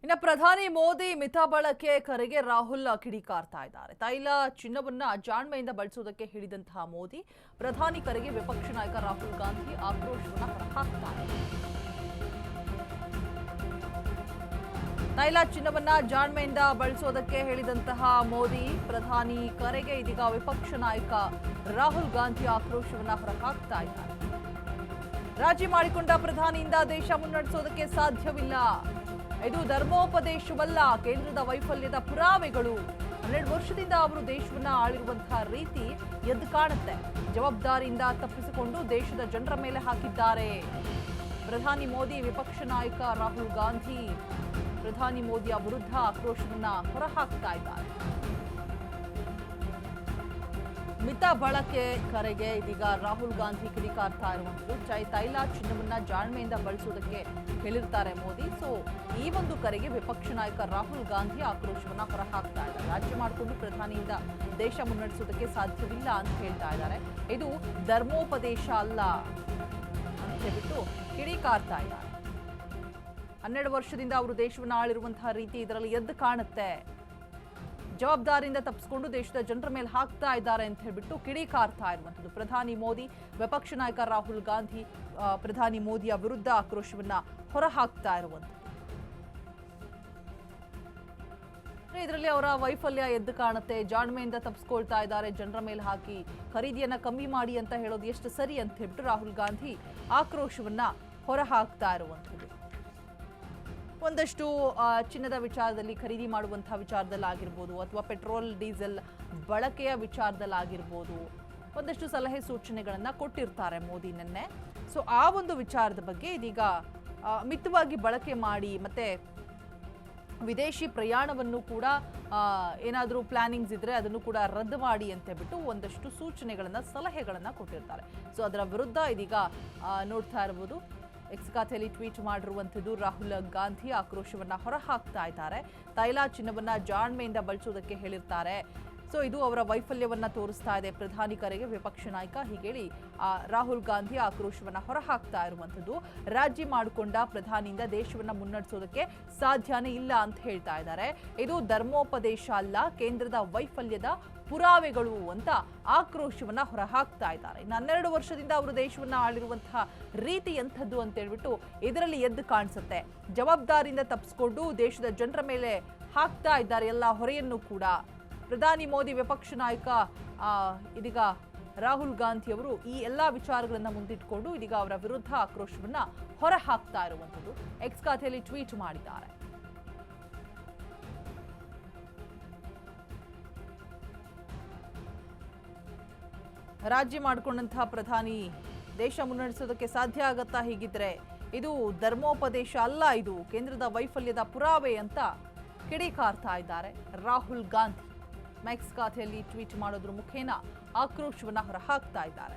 ಇನ್ನು ಪ್ರಧಾನಿ ಮೋದಿ ಮಿತ ಬಳಕೆ ಕರೆಗೆ ರಾಹುಲ್ ಕಿಡಿಕಾರ್ತಾ ಇದ್ದಾರೆ. ತೈಲ ಚಿನ್ನವನ್ನ ಜಾಣ್ಮೆಯಿಂದ ಬಳಸುವುದಕ್ಕೆ ಹೇಳಿದಂತಹ ಮೋದಿ ಪ್ರಧಾನಿ ಕರೆಗೆ ವಿಪಕ್ಷ ನಾಯಕ ರಾಹುಲ್ ಗಾಂಧಿ ಆಕ್ರೋಶವನ್ನ ಹೊರಹಾಕ್ತಾರೆ. ತೈಲ ಚಿನ್ನವನ್ನ ಜಾಣ್ಮೆಯಿಂದ ಬಳಸೋದಕ್ಕೆ ಹೇಳಿದಂತಹ ಮೋದಿ ಪ್ರಧಾನಿ ಕರೆಗೆ ಇದೀಗ ವಿಪಕ್ಷ ನಾಯಕ ರಾಹುಲ್ ಗಾಂಧಿ ಆಕ್ರೋಶವನ್ನ ಹೊರಹಾಕ್ತಾ ಇದ್ದಾರೆ. ರಾಜಿ ಮಾಡಿಕೊಂಡ ಪ್ರಧಾನಿಯಿಂದ ದೇಶ ಮುನ್ನಡೆಸೋದಕ್ಕೆ ಸಾಧ್ಯವಿಲ್ಲ. ಇದು ಧರ್ಮೋಪದೇಶವಲ್ಲ, ಕೇಂದ್ರದ ವೈಫಲ್ಯದ ಪುರಾವೆಗಳು. 12 ವರ್ಷದಿಂದ ಅವರು ದೇಶವನ್ನ ಆಳಿರುವಂತಹ ರೀತಿ ಎದ್ದು ಕಾಣುತ್ತೆ. ಜವಾಬ್ದಾರಿಯಿಂದ ತಪ್ಪಿಸಿಕೊಂಡು ದೇಶದ ಜನರ ಮೇಲೆ ಹಾಕಿದ್ದಾರೆ. ಪ್ರಧಾನಿ ಮೋದಿ ವಿಪಕ್ಷ ನಾಯಕ ರಾಹುಲ್ ಗಾಂಧಿ ಪ್ರಧಾನಿ ಮೋದಿಯ ವಿರುದ್ಧ ಆಕ್ರೋಶವನ್ನ ಹೊರಹಾಕ್ತಾ ಇದ್ದಾರೆ. ಮಿತ ಬಳಕೆ ಕರೆಗೆ ಇದೀಗ ರಾಹುಲ್ ಗಾಂಧಿ ಕಿಡಿಕಾರ್ತಾ ಇರುವಂಥದ್ದು. ತೈಲ ಚಿನ್ನವನ್ನ ಜಾಣ್ಮೆಯಿಂದ ಬಳಸುವುದಕ್ಕೆ ಹೇಳಿರ್ತಾರೆ ಮೋದಿ. ಸೊ ಈ ಒಂದು ಕರೆಗೆ ವಿಪಕ್ಷ ನಾಯಕ ರಾಹುಲ್ ಗಾಂಧಿ ಆಕ್ರೋಶವನ್ನ ಹೊರಹಾಕ್ತಾ ಇದ್ದಾರೆ. ರಾಜ್ಯ ಮಾಡಿಕೊಂಡು ಪ್ರಧಾನಿಯಿಂದ ದೇಶ ಮುನ್ನಡೆಸುವುದಕ್ಕೆ ಸಾಧ್ಯವಿಲ್ಲ ಅಂತ ಹೇಳ್ತಾ ಇದ್ದಾರೆ. ಇದು ಧರ್ಮೋಪದೇಶ ಅಲ್ಲ ಅಂತ ಹೇಳ್ಬಿಟ್ಟು ಕಿಡಿಕಾರ್ತಾ ಇದ್ದಾರೆ. 12 ವರ್ಷದಿಂದ ಅವರು ದೇಶವನ್ನು ಆಳಿರುವಂತಹ ರೀತಿ ಇದರಲ್ಲಿ ಎದ್ದು ಕಾಣುತ್ತೆ. ಜವಾಬ್ದಾರಿಯಿಂದ ತಪ್ಪಿಸಿಕೊಂಡು ದೇಶದ ಜನರ ಮೇಲೆ ಹಾಕ್ತಾ ಇದ್ದಾರೆ ಅಂತ ಹೇಳ್ಬಿಟ್ಟು ಕಿಡಿಕಾರ್ತಾ ಇರುವಂಥದ್ದು. ಪ್ರಧಾನಿ ಮೋದಿ ವಿಪಕ್ಷ ನಾಯಕ ರಾಹುಲ್ ಗಾಂಧಿ ಪ್ರಧಾನಿ ಮೋದಿಯ ವಿರುದ್ಧ ಆಕ್ರೋಶವನ್ನ ಹೊರಹಾಕ್ತಾ ಇರುವಂಥದ್ದು. ಇದರಲ್ಲಿ ಅವರ ವೈಫಲ್ಯ ಎದ್ದು ಕಾಣುತ್ತೆ. ಜಾಣ್ಮೆಯಿಂದ ತಪ್ಪಿಸ್ಕೊಳ್ತಾ ಇದ್ದಾರೆ, ಜನರ ಮೇಲೆ ಹಾಕಿ ಖರೀದಿಯನ್ನ ಕಮ್ಮಿ ಮಾಡಿ ಅಂತ ಹೇಳೋದು ಎಷ್ಟು ಸರಿ ಅಂತ ಹೇಳ್ಬಿಟ್ಟು ರಾಹುಲ್ ಗಾಂಧಿ ಆಕ್ರೋಶವನ್ನ ಹೊರಹಾಕ್ತಾ ಇರುವಂಥದ್ದು. ಒಂದಷ್ಟು ಚಿನ್ನದ ವಿಚಾರದಲ್ಲಿ ಖರೀದಿ ಮಾಡುವಂತಹ ವಿಚಾರದಲ್ಲಾಗಿರ್ಬೋದು ಅಥವಾ ಪೆಟ್ರೋಲ್ ಡೀಸೆಲ್ ಬಳಕೆಯ ವಿಚಾರದಲ್ಲಾಗಿರ್ಬೋದು ಒಂದಷ್ಟು ಸಲಹೆ ಸೂಚನೆಗಳನ್ನು ಕೊಟ್ಟಿರ್ತಾರೆ ಮೋದಿ ನಿನ್ನೆ. ಸೊ ಆ ಒಂದು ವಿಚಾರದ ಬಗ್ಗೆ ಇದೀಗ ಮಿತವಾಗಿ ಬಳಕೆ ಮಾಡಿ ಮತ್ತೆ ವಿದೇಶಿ ಪ್ರಯಾಣವನ್ನು ಕೂಡ ಏನಾದರೂ ಪ್ಲಾನಿಂಗ್ಸ್ ಇದ್ರೆ ಅದನ್ನು ಕೂಡ ರದ್ದು ಮಾಡಿ ಅಂತ ಹೇಳ್ಬಿಟ್ಟು ಒಂದಷ್ಟು ಸೂಚನೆಗಳನ್ನು ಸಲಹೆಗಳನ್ನು ಕೊಟ್ಟಿರ್ತಾರೆ. ಸೊ ಅದರ ವಿರುದ್ಧ ಇದೀಗ ನೋಡ್ತಾ ಇರ್ಬೋದು ಎಕ್ಸ್ ಖಾತೆಯಲ್ಲಿ ಟ್ವೀಟ್ ಮಾಡಿರುವಂಥದ್ದು. ರಾಹುಲ್ ಗಾಂಧಿ ಆಕ್ರೋಶವನ್ನ ಹೊರಹಾಕ್ತಾ ಇದ್ದಾರೆ. ತೈಲ ಚಿನ್ನವನ್ನ ಜಾಣ್ಮೆಯಿಂದ ಬಳಸುವುದಕ್ಕೆ ಹೇಳಿರ್ತಾರೆ. ಸೊ ಇದು ಅವರ ವೈಫಲ್ಯವನ್ನ ತೋರಿಸ್ತಾ ಇದೆ. ಪ್ರಧಾನಿ ಕರೆಗೆ ವಿಪಕ್ಷ ನಾಯಕ ಹೀಗೇಳಿ ರಾಹುಲ್ ಗಾಂಧಿ ಆಕ್ರೋಶವನ್ನ ಹೊರಹಾಕ್ತಾ ಇರುವಂಥದ್ದು. ರಾಜಿ ಮಾಡಿಕೊಂಡ ಪ್ರಧಾನಿಯಿಂದ ದೇಶವನ್ನ ಮುನ್ನಡೆಸೋದಕ್ಕೆ ಸಾಧ್ಯನೇ ಇಲ್ಲ ಅಂತ ಹೇಳ್ತಾ ಇದ್ದಾರೆ. ಇದು ಧರ್ಮೋಪದೇಶ ಅಲ್ಲ, ಕೇಂದ್ರದ ವೈಫಲ್ಯದ ಪುರಾವೆಗಳು ಅಂತ ಆಕ್ರೋಶವನ್ನ ಹೊರಹಾಕ್ತಾ ಇದ್ದಾರೆ. 12 ವರ್ಷದಿಂದ ಅವರು ದೇಶವನ್ನ ಆಳಿರುವಂತಹ ರೀತಿ ಎಂಥದ್ದು ಅಂತ ಹೇಳ್ಬಿಟ್ಟು ಇದರಲ್ಲಿ ಎದ್ದು ಕಾಣಿಸುತ್ತೆ. ಜವಾಬ್ದಾರಿಯಿಂದ ತಪ್ಪಿಸ್ಕೊಂಡು ದೇಶದ ಜನರ ಮೇಲೆ ಹಾಕ್ತಾ ಇದ್ದಾರೆ ಎಲ್ಲ ಹೊರೆಯನ್ನು ಕೂಡ. ಪ್ರಧಾನಿ ಮೋದಿ ವಿಪಕ್ಷ ನಾಯಕ ಇದೀಗ ರಾಹುಲ್ ಗಾಂಧಿ ಅವರು ಈ ಎಲ್ಲಾ ವಿಚಾರಗಳನ್ನ ಮುಂದಿಟ್ಕೊಂಡು ಇದೀಗ ಅವರ ವಿರುದ್ಧ ಆಕ್ರೋಶವನ್ನ ಹೊರಹಾಕ್ತಾ ಇರುವಂಥದ್ದು. ಎಕ್ಸ್ ಖಾತೆಯಲ್ಲಿ ಟ್ವೀಟ್ ಮಾಡಿದ್ದಾರೆ. ರಾಜಿ ಮಾಡಿಕೊಂಡಂತಹ ಪ್ರಧಾನಿ ದೇಶ ಮುನ್ನಡೆಸೋದಕ್ಕೆ ಸಾಧ್ಯ ಆಗತ್ತಾ? ಹೀಗಿದ್ರೆ ಇದು ಧರ್ಮೋಪದೇಶ ಅಲ್ಲ, ಇದು ಕೇಂದ್ರದ ವೈಫಲ್ಯದ ಪುರಾವೆ ಅಂತ ಕಿಡಿಕಾರ್ತಾ ಇದ್ದಾರೆ ರಾಹುಲ್ ಗಾಂಧಿ. ಎಕ್ಸ್ ಖಾತೆಯಲ್ಲಿ ಟ್ವೀಟ್ ಮಾಡೋದ್ರ ಮುಖೇನ ಆಕ್ರೋಶವನ್ನ ಹೊರಹಾಕ್ತಾ ಇದ್ದಾರೆ.